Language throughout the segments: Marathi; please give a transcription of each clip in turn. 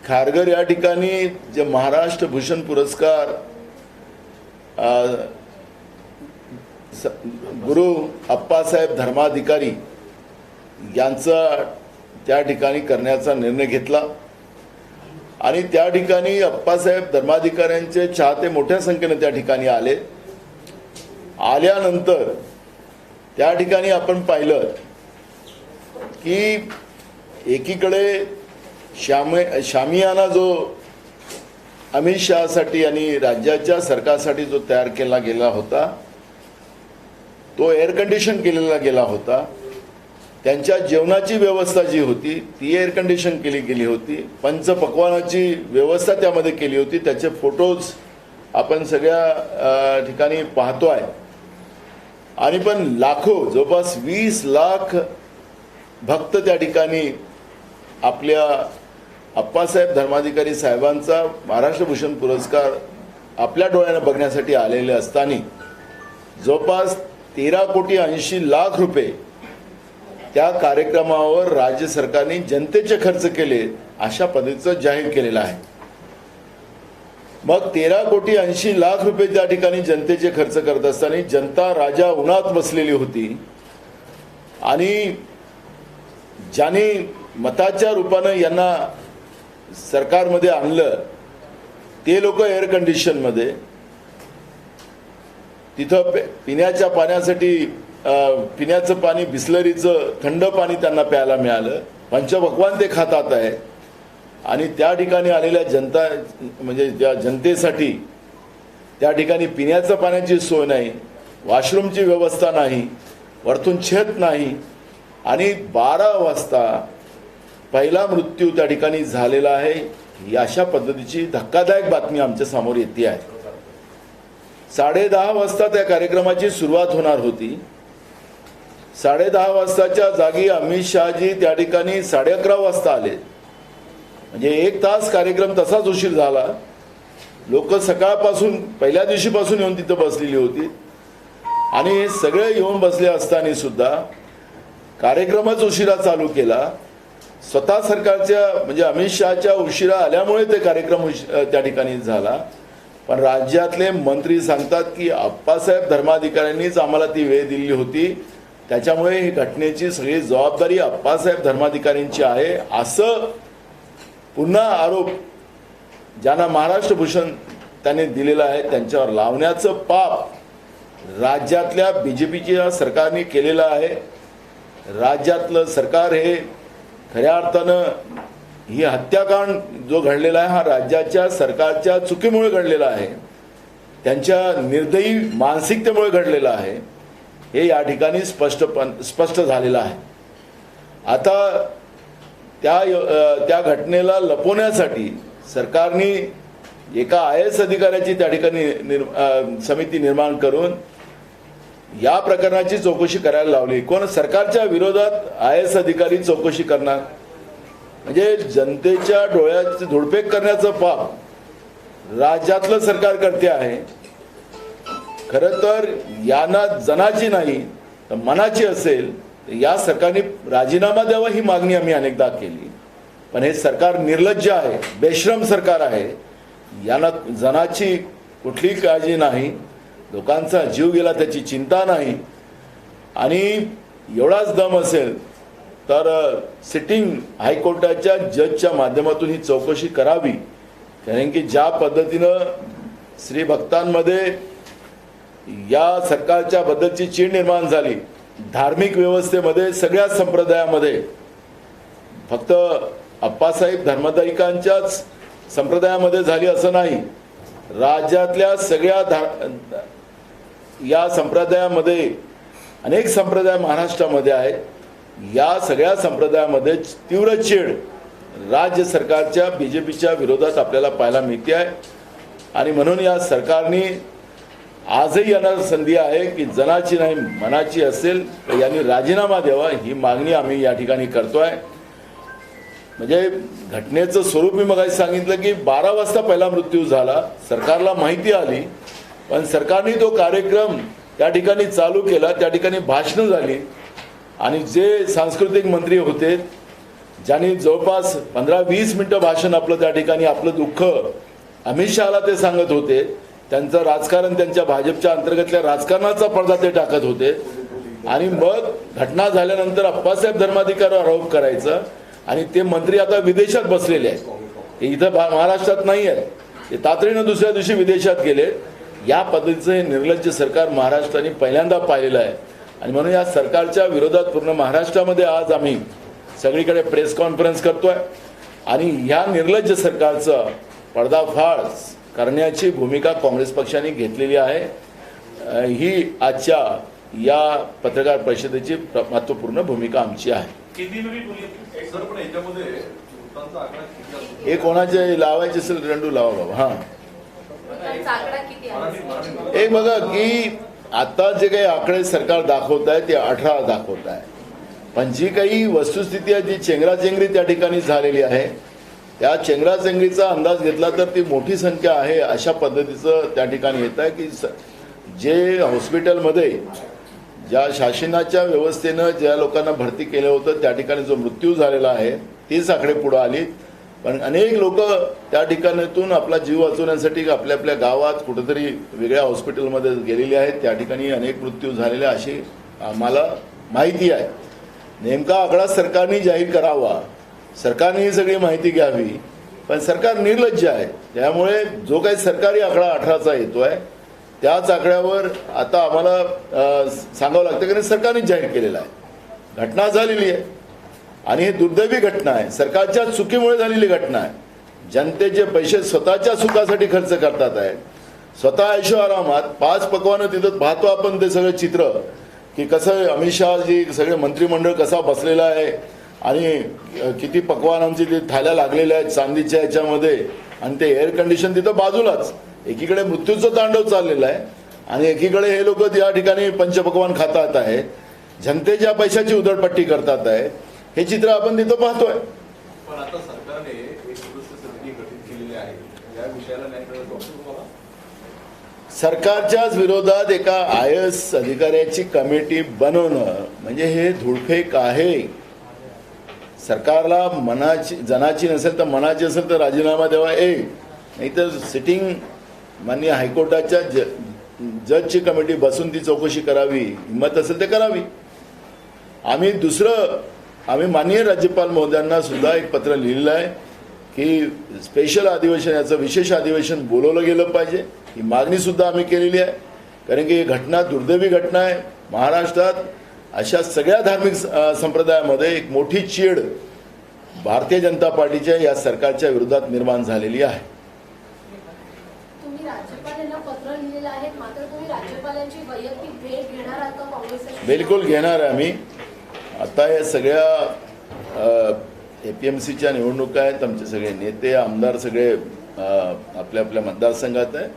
खारघर या ठिकाणी जे महाराष्ट्र भूषण पुरस्कार गुरु अप्पासाहेब धर्माधिकारी यांचा त्या ठिकाणी करण्याचा निर्णय घेतला आणि त्या ठिकाणी अप्पासाहेब धर्माधिकाऱ्यांचे चाहते मोठ्या संख्येने त्या ठिकाणी आल्यानंतर त्या ठिकाणी आपण पाहिलं की एकीकडे शामियाना जो अमित शहासाठी आणि राज्याच्या सरकारसाठी जो तयार केला गेला होता तो एअर कंडिशन केलेला गेला होता। त्यांच्या जेवणाची व्यवस्था जी होती ती एअर कंडिशन केली गेली होती। पंचपक्वानाची व्यवस्था त्यामध्ये केली होती। त्याचे फोटोज आपण सगळ्या ठिकाणी पाहतोय आणि पण लाखो जवळपास 20 लाख भक्त त्या ठिकाणी आपल्या अप्पासाहेब धर्माधिकारी साहेबांचा महाराष्ट्र भूषण पुरस्कार आपल्या डोळ्याने बघण्यासाठी आलेले असताना जवळपास 13,80,00,000 रुपये त्या कार्यक्रमावर राज्य सरकारने जनतेचे खर्च केले अशा पद्धतीचं जाहीर केलेलं आहे। मग 13,80,00,000 रुपये त्या ठिकाणी जनतेचे खर्च करत असताना जनता राजा उन्हात बसलेली होती आणि ज्यांनी मताच्या रूपाने यांना सरकारमध्ये आणलं ते लोक एअर कंडिशन मध्ये तिथं पिण्याच्या पाण्यासाठी पिण्याचं पाणी बिस्लरीचं थंड पाणी त्यांना प्यायला मिळालं। पंचपक्वान्न ते खातात आहे आणि त्या ठिकाणी आलेल्या जनता म्हणजे त्या जनतेसाठी त्या ठिकाणी पिण्याच्या पाण्याची सोय नाही, वॉशरूमची व्यवस्था नाही, वरतून छत नाही आणि 12 वाजता पहिला मृत्यू त्या ठिकाणी झालेला आहे। ही अशा पद्धतीची धक्कादायक बातमी आमच्या समोर येते आहे। 10:30 वाजता त्या कार्यक्रमाची सुरुवात होणार होती। 10:30 वाजताच्या जागी अमित शहाजी त्या ठिकाणी 11:30 वाजता आले, म्हणजे 1 तास कार्यक्रम तसाच उशीर झाला। लोक सकाळपासून पहिल्या दिवशीपासून येऊन तिथं बसलेली होती आणि हे सगळे येऊन बसले असताना सुद्धा कार्यक्रमच उशिरा चालू केला। स्वतः सरकारच्या म्हणजे अमित शहाच्या उशिरा आल्यामुळे ते कार्यक्रम त्या ठिकाणी झाला। पण राज्यातले मंत्री सांगतात की अप्पासाहेब धर्माधिकाऱ्यांनीच आम्हाला ती वेळ दिली होती, त्याच्यामुळे ही घटनेची सगळी जबाबदारी अप्पासाहेब धर्माधिकाऱ्यांची आहे असं पुन्हा आरोप ज्यांना महाराष्ट्र भूषण त्यांनी दिलेला आहे त्यांच्यावर लावण्याचं पाप राज्यातल्या बीजेपीच्या सरकारने केलेलं आहे। राज्यातलं सरकार हे खऱ्या अर्थानं ही हत्याकांड जो घडलेला आहे हा राज्याच्या सरकारच्या चुकीमुळे घडलेला आहे, त्यांच्या निर्दयी मानसिकतेमुळे घडलेला आहे, हे या ठिकाणी स्पष्ट झालेलं आहे। आता त्या घटनेला लपवण्यासाठी सरकारने एका IAS अधिकाऱ्याची त्या ठिकाणी समिती निर्माण करून या प्रकरणाची चौकशी करायला लावली। कोण सरकारच्या विरोधात IAS अधिकारी चौकशी करणार, म्हणजे जनतेच्या डोळ्याचे धुडफेक करण्याचं पाप राज्यातलं सरकार करते आहे। खरं तर यांना जनाची नाही तर मनाची असेल तर या सरकारने राजीनामा द्यावा ही मागणी आम्ही अनेकदा केली, पण हे सरकार निर्लज्ज आहे, बेशरम सरकार आहे। यांना जनाची कुठली काळजी नाही, लोकांचा जीव गेला त्याची चिंता नाही आणि एवढाच दम असेल तर सिटिंग हायकोर्टाच्या जजच्या माध्यमातून ही चौकशी करावी। कारण की ज्या पद्धतीनं श्री भक्तांमध्ये या सरकारच्या बद्दलची चीड निर्माण झाली, धार्मिक व्यवस्थेमध्ये सगळ्या संप्रदायामध्ये, फक्त अप्पासाहेब धर्माधिकाऱ्यांच्याच संप्रदायामध्ये झाली असं नाही, राज्यातल्या सगळ्या या संप्रदायामध्ये अनेक संप्रदाय महाराष्ट्रामध्ये आहेत। या सगळ्या संप्रदायामध्ये तीव्र चीड राज्य सरकारच्या बीजेपीच्या विरोधात आपल्याला पाहायला मिळते आहे आणि म्हणून या सरकारने आजही यांना संधी आहे की जनाची नाही मनाची असेल तर यांनी राजीनामा द्यावा ही मागणी आम्ही या ठिकाणी करतोय। म्हणजे घटनेचं स्वरूप मी मगाशी सांगितलं की 12 वाजता पहिला मृत्यू झाला, सरकारला माहिती आली, पण सरकारने तो कार्यक्रम त्या ठिकाणी चालू केला, त्या ठिकाणी भाषणं झाली आणि जे सांस्कृतिक मंत्री होते ज्यांनी जवळपास 15-20 मिनिटं भाषण आपलं त्या ठिकाणी आपलं दुःख अमित शहाला ते सांगत होते, त्यांचं राजकारण त्यांच्या भाजपच्या अंतर्गतल्या राजकारणाचा पडदा ते टाकत होते, आणि मग घटना झाल्यानंतर अप्पासाहेब धर्माधिकाऱ्यावर आरोप करायचा, आणि ते मंत्री आता विदेशात बसलेले आहेत, ते इथं महाराष्ट्रात नाही आहेत, ते तातडीनं दुसऱ्या दिवशी विदेशात गेले. या पद्धतीचं हे निर्लज्ज सरकार महाराष्ट्राने पहिल्यांदा पाहिलेलं आहे, आणि म्हणून या सरकारच्या विरोधात पूर्ण महाराष्ट्रामध्ये आज आम्ही सगळीकडे प्रेस कॉन्फरन्स करतोय, आणि ह्या निर्लज्ज सरकारचा पर्दाफाश करण्याची भूमिका काँग्रेस पक्षाने घेतलेली आहे. ही आजच्या या पत्रकार परिषदेची महत्त्वपूर्ण भूमिका आमची आहे. हे कोणाचे लावायचे असेल रंडू लावा बाबा. हां, एक बघा की आता जे काही आकडे सरकार दाखवत आहे ते 18 दाखवत आहे, पण जी काही वस्तुस्थिती आहे, जी चेंगराचेंगरी त्या ठिकाणी झालेली आहे, त्या चेंगराचेंगरीचा अंदाज घेतला तर ती मोठी संख्या आहे. अशा पद्धतीचं त्या ठिकाणी येत आहे की जे हॉस्पिटलमध्ये ज्या शासनाच्या व्यवस्थेनं ज्या लोकांना भरती केलं होतं त्या ठिकाणी जो मृत्यू झालेला आहे तीच आकडे पुढे आली, पण अनेक लोक त्या ठिकाणातून आपला जीव वाचवण्यासाठी आपल्या आपल्या गावात कुठेतरी वेगळ्या हॉस्पिटलमध्ये गेलेले आहेत. त्या ठिकाणी अनेक मृत्यू झालेले अशी आम्हाला माहिती आहे. नेमका आकडा सरकारने जाहीर करावा, सरकारने ही सगळी माहिती घ्यावी, पण सरकार निर्लज्ज आहे. त्यामुळे जो काही सरकारी आकडा 18चा येतोय त्याच आकड्यावर आता आम्हाला सांगावं लागतं की सरकारने जाहीर केलेला आहे. घटना झालेली आहे आणि हे दुर्दैवी घटना आहे, सरकारच्या चुकीमुळे झालेली घटना आहे. जनतेचे पैसे स्वतःच्या सुखासाठी खर्च करतात आहेत, स्वतः ऐशोआरामात 5 पकवानं तिथं पाहतो आपण ते सगळं चित्र की कसं अमित शहाजी सगळे मंत्रिमंडळ कसा बसलेला आहे आणि किती पकवानांची ते थाल्या लागलेल्या आहेत चांदीच्या ह्याच्यामध्ये, आणि ते एअर कंडिशन तिथं बाजूलाच. एकीकडे मृत्यूचं तांडव चाललेलं आहे आणि एकीकडे हे लोक या ठिकाणी पंचपक्वान खातात आहेत, जनतेच्या पैशाची उधळपट्टी करतात आहे. हे चित्र आपण तिथं पाहतोय. पण आता सरकारने एक समिती गठीत केलेली आहे, या विषयाला न्याय मिळतो तुम्हाला? सरकारच्याच विरोधात एका IAS अधिकाऱ्याची कमिटी बनवणं म्हणजे हे धुळफेक आहे. सरकारला मनाची जनाची नसेल तर मनाची असेल तर राजीनामा द्यावा, नाहीतर सिटिंग माननीय हायकोर्टाच्या जजची कमिटी बसून ती चौकशी करावी, हिंमत असेल ते करावी. आम्ही माननीय राज्यपाल महोदयांना सुद्धा एक पत्र लिहिलेलं आहे की स्पेशल अधिवेशन याचं विशेष अधिवेशन बोलवलं गेलं पाहिजे. ही मागणी सुद्धा आम्ही केलेली आहे, कारण की ही घटना दुर्दैवी घटना आहे. महाराष्ट्रात अशा सगळ्या धार्मिक संप्रदायामध्ये एक मोठी चीड भारतीय जनता पार्टीच्या या सरकारच्या विरोधात निर्माण झालेली आहे. तुम्ही राज्यपालांना पत्र लिहिलेलं आहे, मात्र तुम्ही राज्यपालांची वैयक्तिक भेट घेणार आहात का काँग्रेसचे? बिलकुल घेणार आहे आम्ही. आता या सगळ्या APMCच्या निवडणुका आहेत, आमचे सगळे नेते आमदार सगळे आपल्या आपल्या मतदारसंघात आहे,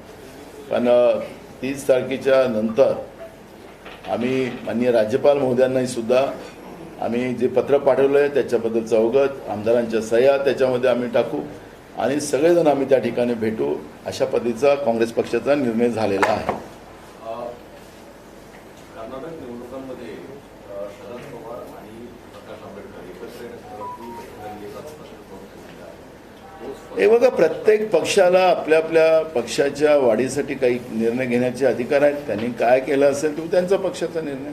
पण 30 तारखेच्या नंतर आम्ही माननीय राज्यपाल महोदयांनाही सुद्धा आम्ही जे पत्र पाठवलं आहे त्याच्याबद्दलचं अवगत, आमदारांच्या सह्या त्याच्यामध्ये आम्ही टाकू आणि सगळेजण आम्ही त्या ठिकाणी भेटू. अशा पद्धतीचा काँग्रेस पक्षाचा निर्णय झालेला आहे. कर्नाटक निवडणुकांमध्ये शरद पवार आणि प्रकाश आंबेडकर एकत्र हे बघा, प्रत्येक पक्षाला आपल्या आपल्या पक्षाच्या वाढीसाठी काही निर्णय घेण्याचे अधिकार आहेत. त्यांनी काय केलं असेल तो त्यांचा पक्षाचा निर्णय.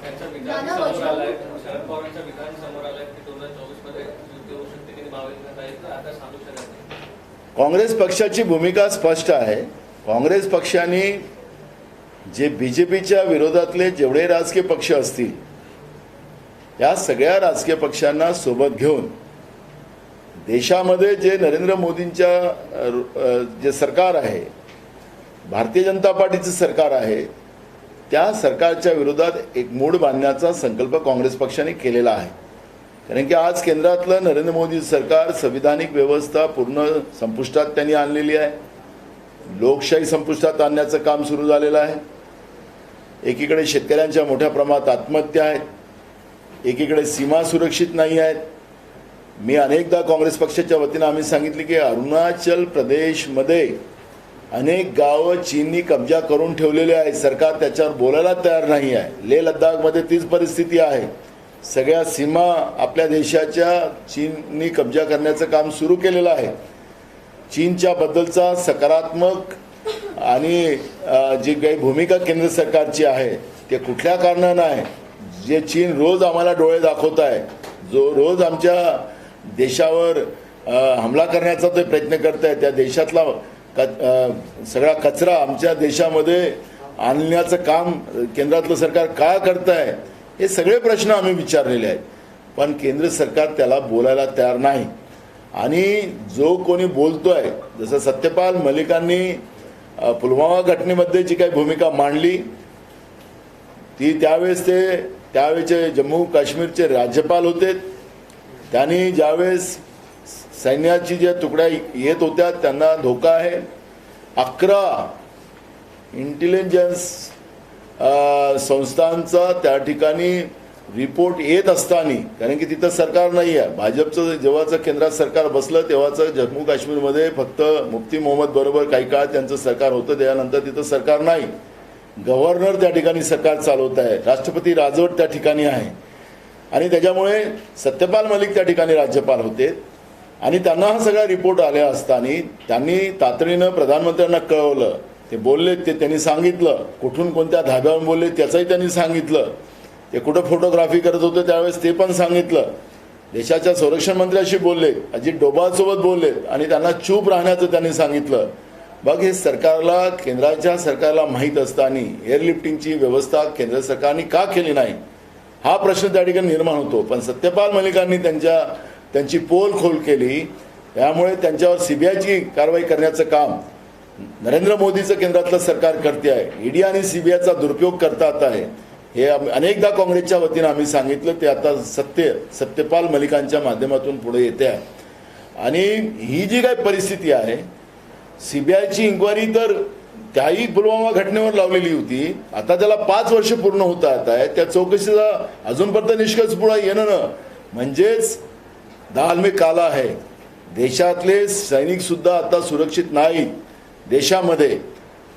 शरद पवारांच्या विधान समोर आलाय की 2024 मध्ये युती होऊ शकते की आता सांगू शकत नाही. काँग्रेस पक्षाची भूमिका स्पष्ट आहे. काँग्रेस पक्षाने जे BJPच्या विरोधातले जेवढे राजकीय पक्ष असतील या सगळ्या राजकीय पक्षांना सोबत घेऊन देशामध्ये जे नरेंद्र मोदींच्या जे सरकार आहे, भारतीय जनता पार्टीचं सरकार आहे, त्या सरकारच्या विरोधात एक मूड बांधण्याचा संकल्प काँग्रेस पक्षाने केलेला आहे. कारण की आज केंद्रातलं नरेंद्र मोदी सरकार संविधानिक व्यवस्था पूर्ण संपुष्टात त्यांनी आणलेली आहे. लोकशाही संपुष्टात आणण्याचं काम सुरू झालेलं आहे. एकीकडे शेतकऱ्यांच्या मोठ्या प्रमाणात आत्महत्या आहेत, एकीकडे सीमा सुरक्षित नाही आहेत. मी अनेकदा काँग्रेस पक्षाच्या वतीनं आम्ही सांगितले की अरुणाचल प्रदेशमध्ये अनेक गावं चीननी कब्जा करून ठेवलेले आहेत. सरकार त्याच्यावर बोलायला तयार नाही आहे. लेह लद्दाखमध्ये तीच परिस्थिती आहे. सगळ्या सीमा आपल्या देशाच्या चीननी कब्जा करण्याचं काम सुरू केलेलं आहे. चीनच्या बद्दलचा सकारात्मक आणि जी काही भूमिका केंद्र सरकारची आहे ते कुठल्या कारणानं आहे. जे चीन रोज आम्हाला डोळे दाखवत आहे, जो रोज आमच्या देशावर हमला करण्याचा ते प्रयत्न करत आहे, त्या देशातला सगळा कचरा आमच्या देशामध्ये आणण्याचं काम केंद्रातलं सरकार का करत आहे, हे सगळे प्रश्न आम्ही विचारलेले आहेत. पण केंद्र सरकार त्याला बोलायला तयार नाही. आणि जो कोणी बोलतोय, जसं सत्यपाल मलिकांनी पुलवामा घटनेमध्ये जी काही भूमिका मांडली ती त्यावेळेचे जम्मू काश्मीरचे राज्यपाल होते. त्यांनी ज्यावेळेस सैन्याची ज्या तुकड्या येत होत्या त्यांना धोका आहे, 11 इंटेलिजन्स संस्थांचा त्या ठिकाणी रिपोर्ट येत असताना, कारण की तिथं सरकार नाही आहे, भाजपचं जेव्हाचं केंद्रात सरकार बसलं तेव्हाचं जम्मू काश्मीरमध्ये फक्त मुफ्ती मोहम्मद बरोबर काही काळ त्यांचं सरकार होतं, त्यानंतर तिथं सरकार नाही. गव्हर्नर त्या ठिकाणी सरकार चालवत आहे, राष्ट्रपती राजवट त्या ठिकाणी आहे. आणि त्याच्यामुळे सत्यपाल मलिक त्या ठिकाणी राज्यपाल होते आणि त्यांना हा सगळा रिपोर्ट आले असताना त्यांनी तातडीनं प्रधानमंत्र्यांना कळवलं. ते बोलले, ते त्यांनी सांगितलं, कुठून कोणत्या धाब्यावरून बोलले त्याचंही त्यांनी सांगितलं. ते कुठं फोटोग्राफी करत होते त्यावेळेस ते पण सांगितलं. देशाच्या संरक्षण मंत्र्याशी बोलले, अजित डोभालसोबत बोलले आणि त्यांना चूप राहण्याचं त्यांनी सांगितलं. बघ, हे सरकारला, केंद्राच्या सरकारला माहीत असताना एअरलिफ्टिंगची व्यवस्था केंद्र सरकारने का केली नाही हा प्रश्न त्या ठिकाणी निर्माण होतो. पण सत्यपाल मलिकांनी त्यांची पोल खोल केली, त्यामुळे त्यांच्यावर सीबीआयची कारवाई करण्याचं काम नरेंद्र मोदीचं केंद्रातलं सरकार करते आहे. ईडी आणि सीबीआयचा दुरुपयोग करतात आहे, हे अनेकदा काँग्रेसच्या वतीनं आम्ही सांगितलं. ते आता सत्यपाल मलिकांच्या माध्यमातून पुढे येते आहे. आणि ही जी काही परिस्थिती आहे, सीबीआयची इन्क्वायरी तर त्याही पुलवामा घटनेवर लावलेली होती, आता त्याला 5 वर्ष पूर्ण होत आहे. त्या चौकशीचा अजूनपर्यंत निष्कर्ष पुढे येणं म्हणजेच दाल में काला आहे. देशातले सैनिक सुद्धा आता सुरक्षित नाहीत. देशामध्ये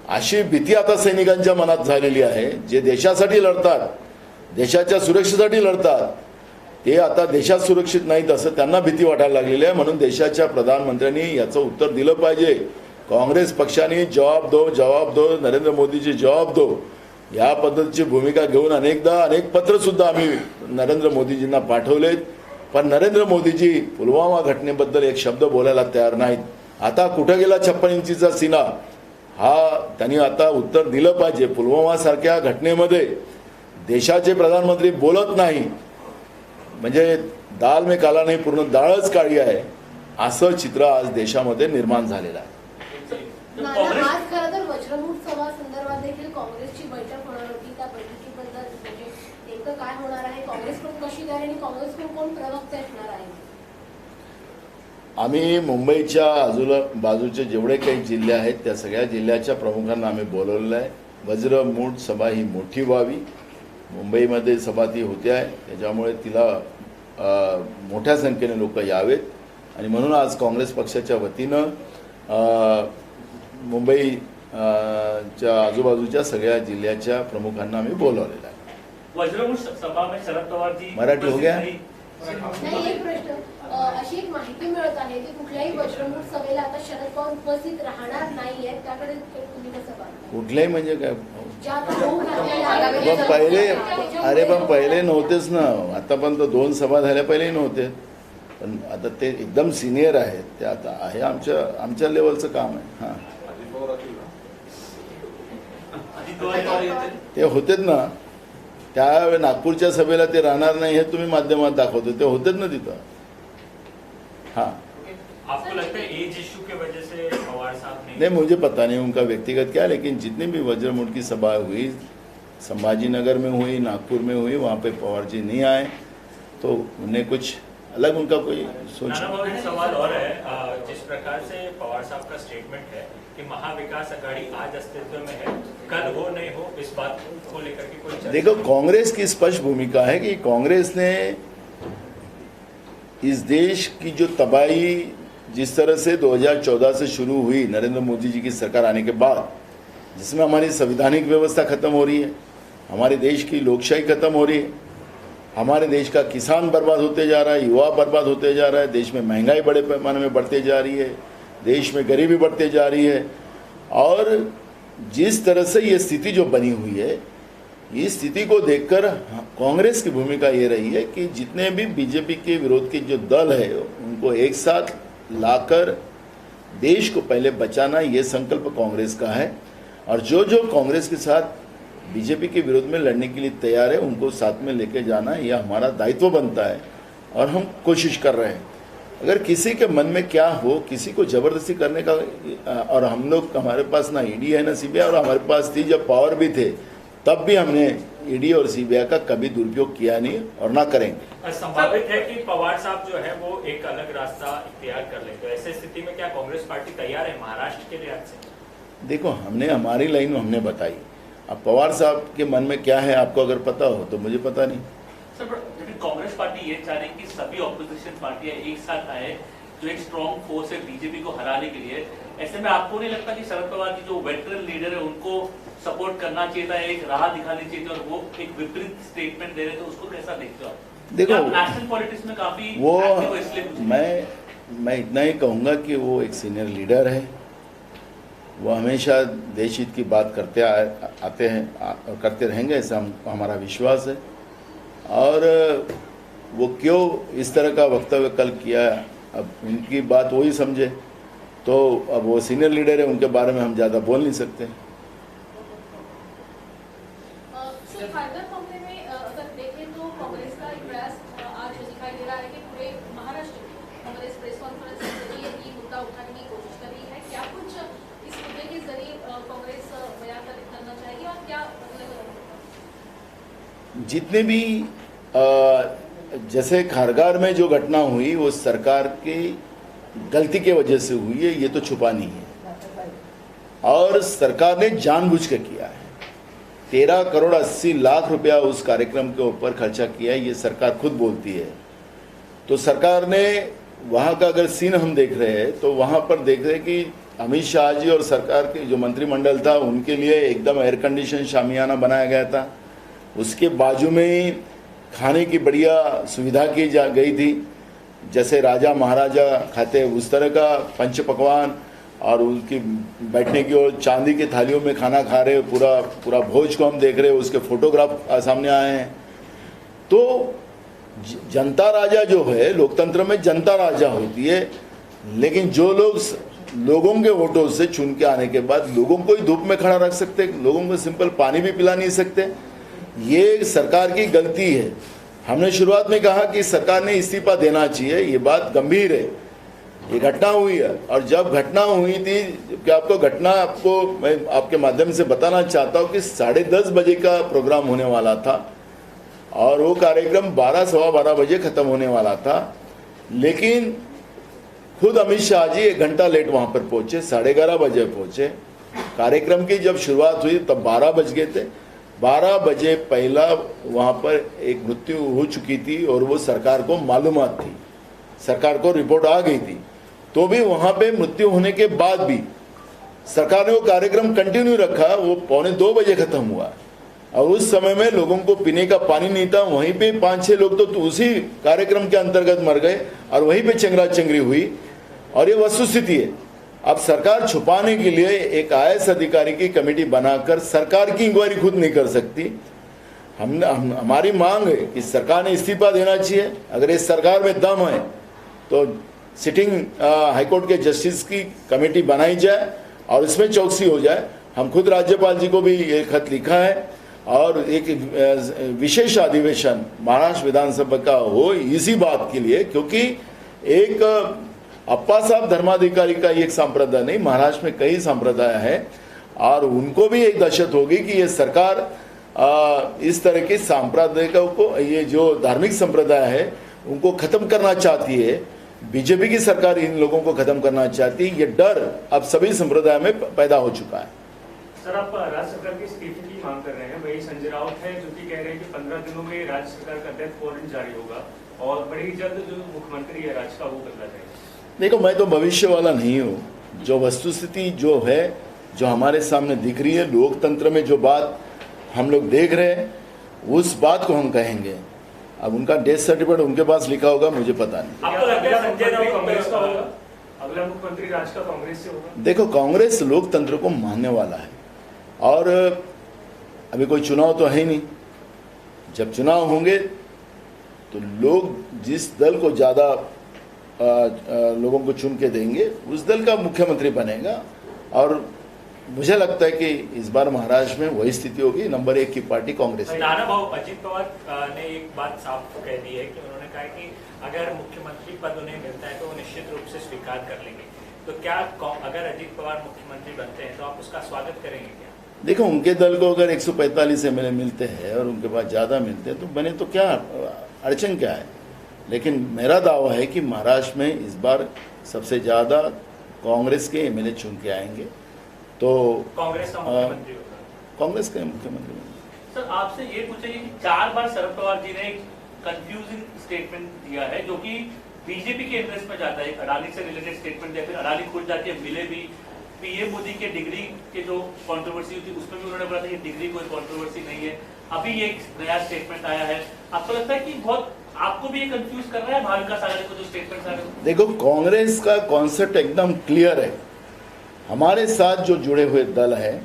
अशी भीती आता सैनिकांच्या मनात झालेली आहे, जे देशासाठी लढतात, देशाच्या सुरक्षेसाठी लढतात, ते आता देशात सुरक्षित नाहीत असं त्यांना भीती वाटायला लागलेली आहे. म्हणून देशाच्या प्रधानमंत्र्यांनी याचं उत्तर दिलं पाहिजे. काँग्रेस पक्षाने जवाब दो, नरेंद्र मोदीजी जवाब दो, या पद्धतीची भूमिका घेऊन अनेक पत्र सुद्धा आम्ही नरेंद्र मोदीजींना पाठवलेत. पण नरेंद्र मोदीजी पुलवामा घटनेबद्दल एक शब्द बोलायला तयार नाहीत. आता कुठं गेला 56 इंचीचा सीना, हा त्यांनी आता उत्तर दिलं पाहिजे. पुलवामा सारख्या घटनेमध्ये देशाचे प्रधानमंत्री बोलत नाही म्हणजे दाल में काला नाही, पूर्ण डाळच काळी आहे, असं चित्र आज देशामध्ये निर्माण झालेलं आहे. आज खरं तर वज्रमूठ सभा संदर्भात देखील काँग्रेसची बैठक होणार होती. त्या बैठकीबद्दल म्हणजे नेमकं काय होणार आहे, काँग्रेसकडून कशी तयारी आणि काँग्रेसकडून कोण प्रवक्ते असणार आहे? आम्ही मुंबईच्या बाजूचे जेवढे काही जिल्हे आहेत त्या सगळ्या जिल्ह्याच्या प्रमुखांना आम्ही बोलवलेलं आहे. वज्रमूठ सभा ही मोठी व्हावी. मुंबईमध्ये सभा ती होते आहे, त्याच्यामुळे तिला मोठ्या संख्येने लोक यावेत. आणि म्हणून आज काँग्रेस पक्षाच्या वतीनं मुंबईच्या आजूबाजूच्या सगळ्या जिल्ह्याच्या प्रमुखांना आम्ही बोलवलेलं आहे. वज्रमूठ सभा में शरद पवार जी मराठी हो गया? नाही, एक प्रश्न, अशी एक माहिती मिळत आहे की कुठल्याही वज्रमूठ सभेला आता शरद पवार उपस्थित राहणार नाहीये, त्याकडे तुम्ही कसं पाहता? कुठल्याही म्हणजे काय, ज्या आता होऊ लागलेल्या पण पहिले नव्हतेच ना. आतापर्यंत 2 सभा झाल्या, पहिलेही नव्हते. पण आता ते एकदम सिनियर आहेत, ते आता आहे आमच्या लेवलचं काम आहे. हां, ते होतेच ना. त्या नागपूरच्या सभेला ते राहणार नाही हे तुम्ही माध्यमात दाखवतो, ते होतेच ना तिथं. हाँ, आपको लगता है एज इश्यू की वजह से पवार साहब नहीं, मुझे पता नहीं उनका व्यक्तिगत क्या, लेकिन जितनी भी वज्रमूठ की सभा हुई, संभाजी नगर में हुई, नागपुर में हुई, वहाँ पे पवार जी नहीं आए, तो उन्हें कुछ अलग उनका कोई सोच। एक सवाल और है, जिस प्रकार से पवार साहब का स्टेटमेंट है कि महाविकास आघाड़ी आज अस्तित्व में है, कल हो नहीं हो, इस बात को लेकर के कोई चर्चा? देखो, कांग्रेस की स्पष्ट भूमिका है कि कांग्रेस ने इस देश की जो तबाही जिस तरह से 2014 से शुरू हुई नरेंद्र मोदी जी की सरकार आने के बाद, जिसमें हमारी संवैधानिक व्यवस्था खत्म हो रही है, हमारे देश की लोकशाही खत्म हो रही है, हमारे देश का किसान बर्बाद होते जा रहा है, युवा बर्बाद होते जा रहा है, देश में महंगाई बड़े पैमाने में बढ़ते जा रही है, देश में गरीबी बढ़ते जा रही है। और जिस तरह से ये स्थिति जो बनी हुई है, इस स्थिति को देखकर कांग्रेस की भूमिका ये रही है कि जितने भी बीजेपी के विरोध के जो दल है उनको एक साथ लाकर देश को पहले बचाना, ये संकल्प कांग्रेस का है। और जो जो कांग्रेस के साथ बीजेपी के विरोध में लड़ने के लिए तैयार है उनको साथ में लेके जाना, यह हमारा दायित्व बनता है और हम कोशिश कर रहे हैं। अगर किसी के मन में क्या हो, किसी को जबरदस्ती करने का, और हम लोग, हमारे पास ना ईडी है ना सीबीआई, और हमारे पास थी जब पावर भी थे तब भी हमने ईडी और सीबीआई का कभी दुरुपयोग किया नहीं और ना करेंगे। संभावित है कि पवार साहब जो है वो एक अलग रास्ता इख्तियार कर ले, तो ऐसे स्थिति में क्या कांग्रेस पार्टी तैयार है महाराष्ट्र के लिहाज से? देखो, हमने हमारी लाइन हमने बताई। अब पवार साहब के मन में क्या है आपको अगर पता हो तो मुझे पता नहीं। सर, लेकिन कांग्रेस पार्टी ये चाह रही है कि सभी ऑपोजिशन पार्टियां एक साथ आए, जो एक स्ट्रॉन्ग फोर्स है बीजेपी को हराने के लिए। ऐसे में आपको नहीं लगता कि शरद पवार की जो वेटरन लीडर है उनको सपोर्ट करना चाहिए था, एक राह दिखानी चाहिए थी, और वो एक विपरीत स्टेटमेंट दे रहे थे, उसको कैसा देखते हो आप? देखो, नेशनल पॉलिटिक्स में काफी वो active है, इसलिए मैं इतना ही कहूँगा कि वो एक सीनियर लीडर है, वो हमेशा देश हित की बात करते आते हैं और करते रहेंगे, ऐसा हमारा विश्वास है। और वो क्यों इस तरह का वक्तव्य कल किया, अब उनकी बात वही समझे। तो अब वो सीनियर लीडर है, उनके बारे में हम ज़्यादा बोल नहीं सकते। खारघर मामले में अगर देखें तो कांग्रेस का एक प्रयास आज दिखाई दे रहा है कि पूरे महाराष्ट्र में कांग्रेस प्रेस कॉन्फ्रेंस के जरिए ये मुद्दा उठाने की कोशिश कर रही है। क्या कुछ इस मुद्दे के जरिए कांग्रेस बयान करना चाहेगी और क्या जितने भी जैसे खारघर में जो घटना हुई वो सरकार की गलती के वजह से हुई है, ये तो छुपा नहीं है। और सरकार ने जानबूझ के किया है। 13 करोड़ 80 लाख रुपया उस कार्यक्रम के ऊपर खर्चा किया है, ये सरकार खुद बोलती है। तो सरकार ने वहाँ का अगर सीन हम देख रहे हैं तो वहाँ पर देख रहे हैं कि अमित शाह जी और सरकार के जो मंत्रिमंडल था उनके लिए एकदम एयर कंडीशन शामियाना बनाया गया था। उसके बाजू में ही खाने की बढ़िया सुविधा की जा गई थी, जैसे राजा महाराजा खाते उस तरह का पंच पकवान, और उनकी बैठने की और चांदी की थालियों में खाना खा रहे, पूरा भोज को हम देख रहे हैं, उसके फोटोग्राफ सामने आए हैं। तो जनता राजा जो है, लोकतंत्र में जनता राजा होती है, लेकिन जो लोगों के वोटों से चुन के आने के बाद लोगों को ही धूप में खड़ा रख सकते, लोगों को सिंपल पानी भी पिला नहीं सकते, ये सरकार की गलती है। हमने शुरुआत में कहा कि सरकार ने इस्तीफा देना चाहिए, ये बात गंभीर है। ये घटना हुई है, और जब घटना हुई थी कि आपको मैं आपके माध्यम से बताना चाहता हूँ कि 10:30 बजे का प्रोग्राम होने वाला था और वो कार्यक्रम 12 सवा 12 बजे खत्म होने वाला था। लेकिन खुद अमित शाह जी 1 घंटा लेट वहाँ पर पहुँचे, 11:30 बजे पहुँचे। कार्यक्रम की जब शुरुआत हुई तब 12 बज गए थे। 12 बजे पहला वहाँ पर एक मृत्यु हो चुकी थी और वो सरकार को मालूमात थी, सरकार को रिपोर्ट आ गई थी। तो भी वहाँ पे मृत्यु होने के बाद भी सरकार ने वो कार्यक्रम कंटिन्यू रखा, वो 1:45 बजे खत्म हुआ। और उस समय में लोगों को पीने का पानी नहीं था, वहीं पे 5-6 लोग तो उसी कार्यक्रम के अंतर्गत मर गए और वहीं पे चंगरा चंगरी हुई। और ये वस्तुस्थिति है। अब सरकार छुपाने के लिए एक IAS अधिकारी की कमेटी बनाकर सरकार की इंक्वायरी खुद नहीं कर सकती। हमारी मांग है कि सरकार ने इस्तीफा देना चाहिए। अगर इस सरकार में दम है तो सिटिंग हाईकोर्ट के जस्टिस की कमेटी बनाई जाए और इसमें चौकसी हो जाए। हम खुद राज्यपाल जी को भी ये खत लिखा है और एक विशेष अधिवेशन महाराष्ट्र विधानसभा का हो इसी बात के लिए, क्योंकि एक अप्पा साहब धर्माधिकारी का एक संप्रदाय नहीं, महाराष्ट्र में कई संप्रदाय है और उनको भी एक दहशत होगी कि ये सरकार इस तरह के सांप्रदायिकों को, ये जो धार्मिक संप्रदाय है उनको खत्म करना चाहती है। बीजेपी की सरकार इन लोगों को खत्म करना चाहती है। ये डर अब सभी संप्रदाय में पैदा हो चुका है। सर, आप राज्य सरकार के इस्तीफे की मांग कर रहे हैं। वही संजय राउत है जो कि कह रहे हैं कि 15 दिनों में राज्य सरकार का डेथ वारंट जारी होगा और बड़ी जल्द जो मुख्यमंत्री है राज्य का वो बदला जाएगा। देखो, मैं तो भविष्य वाला नहीं हूँ। जो वस्तुस्थिति जो है, जो हमारे सामने दिख रही है, लोकतंत्र में जो बात हम लोग देख रहे हैं उस बात को हम कहेंगे। अब उनका डेथ सर्टिफिकेट उनके पास लिखा होगा, मुझे पता नहीं। आपको लगता है संजय मुख्यमंत्री राउत कांग्रेस का होगा? अगला मुख्यमंत्री राज्य का कांग्रेस से होगा? देखो, कांग्रेस लोकतंत्र को मानने वाला है और अभी कोई चुनाव तो है ही नहीं। जब चुनाव होंगे तो लोग जिस दल को ज़्यादा लोगों को चुन के देंगे उस दल का मुख्यमंत्री बनेगा। और मुझे लगता है कि इस बार महाराष्ट्र में वही स्थिति होगी। नंबर 1 की पार्टी कांग्रेस है। नाना भाऊ, अजित पवार ने एक बात साफ कह दी है कि उन्होंने कहा कि अगर मुख्यमंत्री पद उन्हें मिलता है तो वो निश्चित रूप से स्वीकार कर लेंगे। तो क्या अगर अजित पवार मुख्यमंत्री बनते हैं तो आप उसका स्वागत करेंगे क्या? देखो, उनके दल को अगर 145 एमएलए मिलते हैं और उनके पास ज़्यादा मिलते हैं तो बने तो क्या अड़चन क्या है। लेकिन मेरा दावा है कि महाराष्ट्र में इस बार सबसे ज़्यादा कांग्रेस के एमएलए चुन के आएंगे। तो कांग्रेस का मुख्यमंत्री होगा? कांग्रेस के मुख्यमंत्री। सर, आपसे ये पूछेंगे कि 4 बार शरद पवार जी ने एक कंफ्यूजिंग स्टेटमेंट दिया है जो कि बीजेपी के इंटरेस्ट में जाता है। अडानी से रिलेटेड स्टेटमेंट दिया, फिर अडानी खुद जाके मिले भी। पीएम मोदी के डिग्री के जो कंट्रोवर्सी हुई थी उसमें भी उन्होंने बोला था कि डिग्री कोई कंट्रोवर्सी नहीं है। अभी ये एक नया स्टेटमेंट आया है। आपको लगता है कि बहुत आपको भी ये कंफ्यूज कर रहा है महाविकास आघाड़ी को जो स्टेटमेंट आ रहे हैं? देखो, कांग्रेस का कॉन्सेप्ट एकदम क्लियर है। हमारे साथ जो जुड़े हुए दल है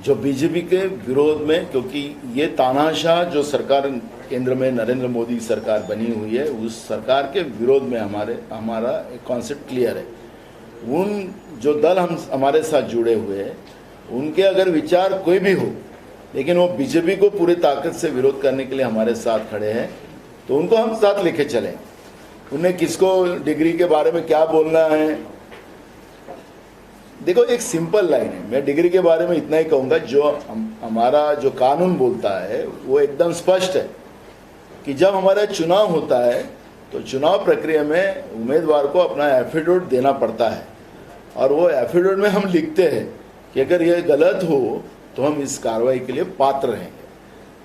जो बीजेपी के विरोध में, क्योंकि ये तानाशाह जो सरकार केंद्र में नरेंद्र मोदी सरकार बनी हुई है उस सरकार के विरोध में हमारा एक कॉन्सेप्ट क्लियर है। उन जो दल हमारे साथ जुड़े हुए हैं उनके अगर विचार कोई भी हो लेकिन वो बीजेपी को पूरी ताकत से विरोध करने के लिए हमारे साथ खड़े हैं तो उनको हम साथ लेके चलें। उन्हें किसको डिग्री के बारे में क्या बोलना है, देखो एक सिंपल लाइन है। मैं डिग्री के बारे में इतना ही कहूँगा, जो हमारा जो कानून बोलता है वो एकदम स्पष्ट है कि जब हमारा चुनाव होता है तो चुनाव प्रक्रिया में उम्मीदवार को अपना एफिडेविट देना पड़ता है और वो एफिडेविट में हम लिखते हैं कि अगर ये गलत हो तो हम इस कार्रवाई के लिए पात्र रहेंगे।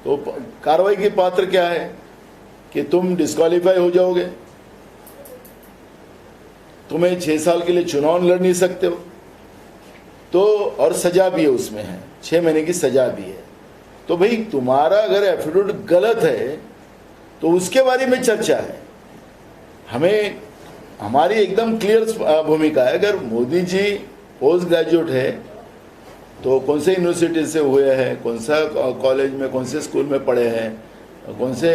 तो कार्रवाई की पात्र क्या है कि तुम डिस्क्वालीफाई हो जाओगे, तुम्हें 6 साल के लिए चुनाव लड़ नहीं सकते हो, तो और सजा भी है उसमें है, 6 महीने की सजा भी है। तो भाई तुम्हारा अगर एफिडेविट गलत है तो उसके बारे में चर्चा है। हमें हमारी एकदम क्लियर भूमिका है। अगर मोदी जी पोस्ट ग्रेजुएट है तो कौन से यूनिवर्सिटी से हुए हैं, कौन सा कॉलेज में, कौन से स्कूल में पढ़े हैं, कौन से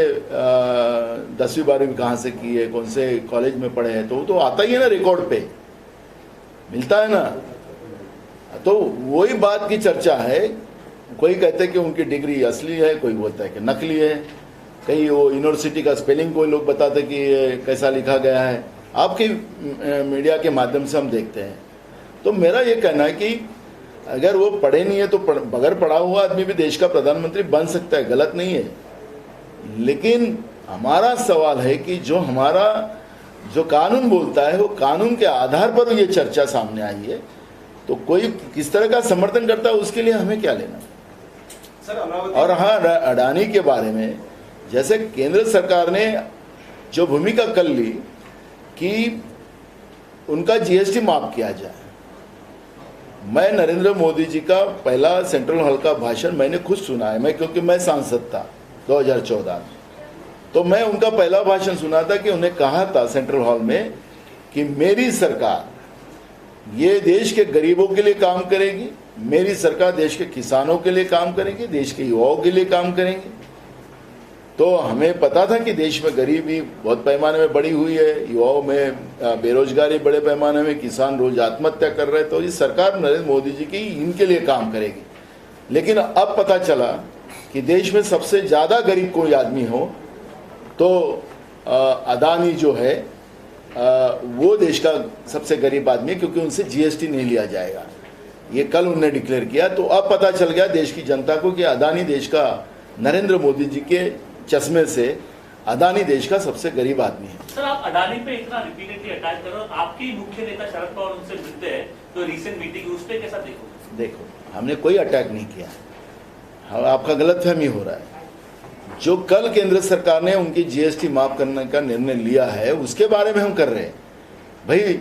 10वीं 12वीं कहाँ से की है, कौन से कॉलेज में पढ़े हैं, तो वो तो आता ही है ना, रिकॉर्ड पे मिलता है ना। तो वही बात की चर्चा है। कोई कहते हैं कि उनकी डिग्री असली है, कोई बोलता है कि नकली है, कहीं वो यूनिवर्सिटी का स्पेलिंग कोई लोग बताते कि ये कैसा लिखा गया है। आपके मीडिया के माध्यम से हम देखते हैं। तो मेरा ये कहना है कि अगर वो पढ़े नहीं है तो बगैर पढ़ा हुआ आदमी भी देश का प्रधानमंत्री बन सकता है, गलत नहीं है। लेकिन हमारा सवाल है कि जो हमारा जो कानून बोलता है वो कानून के आधार पर ये चर्चा सामने आई है। तो कोई किस तरह का समर्थन करता है उसके लिए हमें क्या लेना। सर, अमरावती और हाँ, अडानी के बारे में जैसे केंद्र सरकार ने जो भूमिका कर ली कि उनका जीएसटी माफ किया जाए, मैं नरेंद्र मोदी जी का पहला सेंट्रल हॉल का भाषण मैंने खुद सुना है। क्योंकि मैं सांसद था 2014 में, तो मैं उनका पहला भाषण सुना था कि उन्हें कहा था सेंट्रल हॉल में कि मेरी सरकार ये देश के गरीबों के लिए काम करेगी, मेरी सरकार देश के किसानों के लिए काम करेगी, देश के युवाओं के लिए काम करेंगे। तो हमें पता था कि देश में गरीबी बहुत पैमाने में बढ़ी हुई है, युवाओं में बेरोजगारी बड़े पैमाने में, किसान रोज आत्महत्या कर रहे हैं। तो इस सरकार नरेंद्र मोदी जी की इनके लिए काम करेगी। लेकिन अब पता चला कि देश में सबसे ज़्यादा गरीब कोई आदमी हो तो अदानी जो है वो देश का सबसे गरीब आदमी है, क्योंकि उनसे जीएसटी नहीं लिया जाएगा। ये कल उन्होंने डिक्लेयर किया। तो अब पता चल गया देश की जनता को कि अदानी देश का, नरेंद्र मोदी जी के चश्मे से अदानी देश का सबसे गरीब आदमी है। सर, आप अडानी पे इतना रिपीटेडली अटैक कर रहे हो, आपकी मुख्य नेता शरद पवार उनसे मिलते हैं तो रिसेंट मीटिंग उस पर कैसा देखो, हमने कोई अटैक नहीं किया, आपका गलतफहमी हो रहा है। जो कल केंद्र सरकार ने उनकी जीएसटी माफ करने का निर्णय लिया है उसके बारे में हम कर रहे हैं। भाई,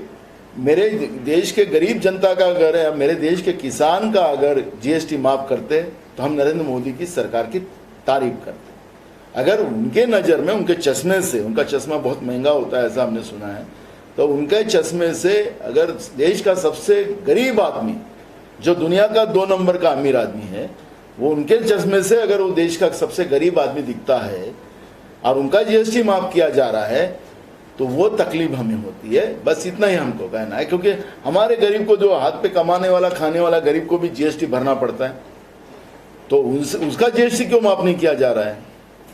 मेरे देश के गरीब जनता का अगर है, मेरे देश के किसान का अगर जीएसटी माफ करते तो हम नरेंद्र मोदी की सरकार की तारीफ करते। अगर उनके नज़र में, उनके चश्मे से, उनका चश्मा बहुत महंगा होता है ऐसा हमने सुना है, तो उनके चश्मे से अगर देश का सबसे गरीब आदमी जो दुनिया का 2 नंबर का अमीर आदमी है, वो उनके चश्मे से अगर वो देश का सबसे गरीब आदमी दिखता है और उनका जीएसटी माफ किया जा रहा है, तो वो तकलीफ हमें होती है। बस इतना ही हमको कहना है, क्योंकि हमारे गरीब को, जो हाथ पे कमाने वाला, खाने वाला गरीब को भी जीएसटी भरना पड़ता है, तो उसका जीएसटी क्यों माफ नहीं किया जा रहा है?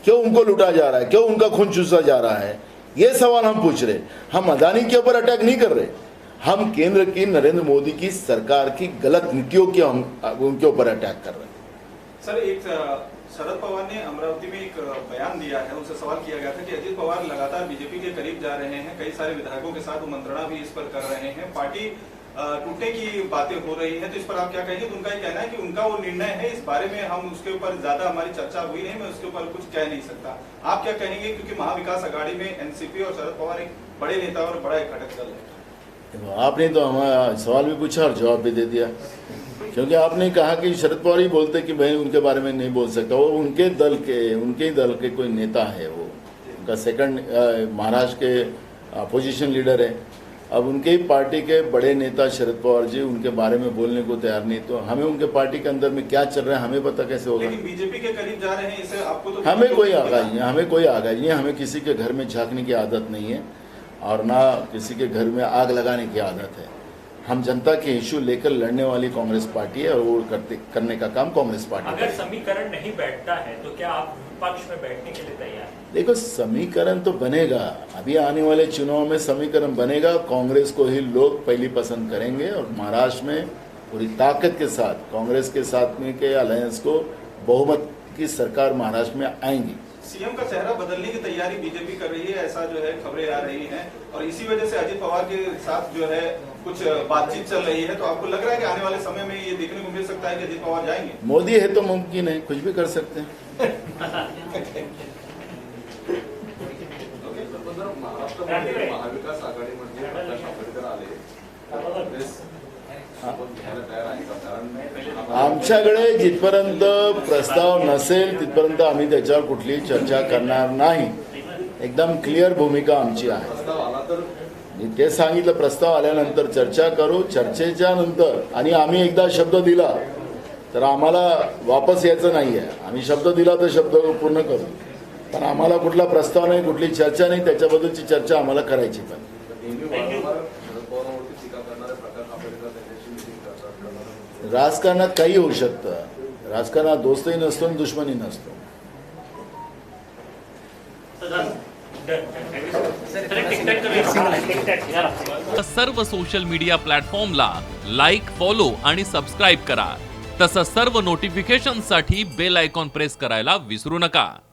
क्यों उनको लूटा जा रहा है? क्यों उनका खून चूसा जा रहा है? ये सवाल हम पूछ रहे। हम अदानी के ऊपर अटैक नहीं कर रहे, हम केंद्र की, नरेंद्र मोदी की सरकार की गलत नीतियों की हम उनके ऊपर अटैक कर रहे हैं। सर, एक शरद पवार ने अमरावती में एक बयान दिया है, उनसे सवाल किया गया था कि अजित पवार लगातार बीजेपी के करीब जा रहे हैं, कई सारे विधायकों के साथ वो मंत्रणा भी इस पर कर रहे हैं, पार्टी टूटने की बातें हो रही है, तो इस पर आप क्या कहेंगे? तो उनका ये कहना है कि उनका वो निर्णय है, इस बारे में हम उसके ऊपर ज्यादा हमारी चर्चा हुई नहीं, मैं उसके ऊपर कुछ कह नहीं सकता। आप क्या कहेंगे? क्योंकि महाविकास अघाड़ी में एनसीपी और शरद पवार एक बड़े नेता और बड़ा एक घटक दल है। आपने तो हमारा सवाल भी पूछा और जवाब भी दे दिया, क्योंकि आपने कहा कि शरद पवार ही बोलते कि मैं उनके बारे में नहीं बोल सकता। वो उनके ही दल के कोई नेता है, वो उनका सेकंड महाराष्ट्र के अपोजिशन लीडर है। अब उनके ही पार्टी के बड़े नेता शरद पवार जी उनके बारे में बोलने को तैयार नहीं, तो हमें उनके पार्टी के अंदर में क्या चल रहा है हमें पता कैसे होगा? लेकिन बीजेपी के करीब जा रहे हैं, इससे आपको तो हमें कोई आगाही नहीं, हमें किसी के घर में झांकने की आदत नहीं है और ना किसी के घर में आग लगाने की आदत है। हम जनता के इशू लेकर लड़ने वाली कांग्रेस पार्टी है और वो करने का काम कांग्रेस पार्टी। अगर समीकरण नहीं बैठता है तो क्या आप विपक्ष में बैठने के लिए तैयार हैं? देखो, समीकरण तो बनेगा, अभी आने वाले चुनाव में समीकरण बनेगा। कांग्रेस को ही लोग पहली पसंद करेंगे और महाराष्ट्र में पूरी ताकत के साथ कांग्रेस के साथ में के अलायंस को बहुमत की सरकार महाराष्ट्र में आएंगी। सीएम का चेहरा बदलने की तैयारी बीजेपी कर रही है, ऐसा जो है खबरें आ रही हैं, और इसी वजह से अजित पवार के साथ जो है कुछ बातचीत चल रही है। तो आपको लग रहा है कि आने वाले समय में ये देखने को मिल सकता है कि अजित पवार जाएंगे? मोदी है तो मुमकिन है, कुछ भी कर सकते हैं। महाविकास आघाडीमध्ये प्रकाश आंबेडकर आले, आमच्याकडे जिथपर्यंत प्रस्ताव नसेल तिथपर्यंत आम्ही त्याच्यावर कुठलीही चर्चा करणार नाही। एकदम क्लिअर भूमिका आमची आहे। प्रस्ताव आला तर मी ते सांगितलं, प्रस्ताव आल्यानंतर चर्चा करू, चर्चेच्या नंतर आणि आम्ही एकदा शब्द दिला तर आम्हाला वापस यायचं नाहीये। आम्ही शब्द दिला तर शब्द पूर्ण करू, पण आम्हाला कुठला प्रस्ताव नाही, कुठली चर्चा नाही, त्याच्याबद्दलची चर्चा आम्हाला करायची पण। राजकारणात काही होऊ शकतं, राजकारणात दोस्तही नसतो आणि दुश्मनी नसतो। सर्व सोशल मीडिया प्लॅटफॉर्मला लाईक, फॉलो आणि सबस्क्राईब करा। तसंच सर्व नोटिफिकेशनसाठी बेल आयकॉन प्रेस करायला विसरू नका।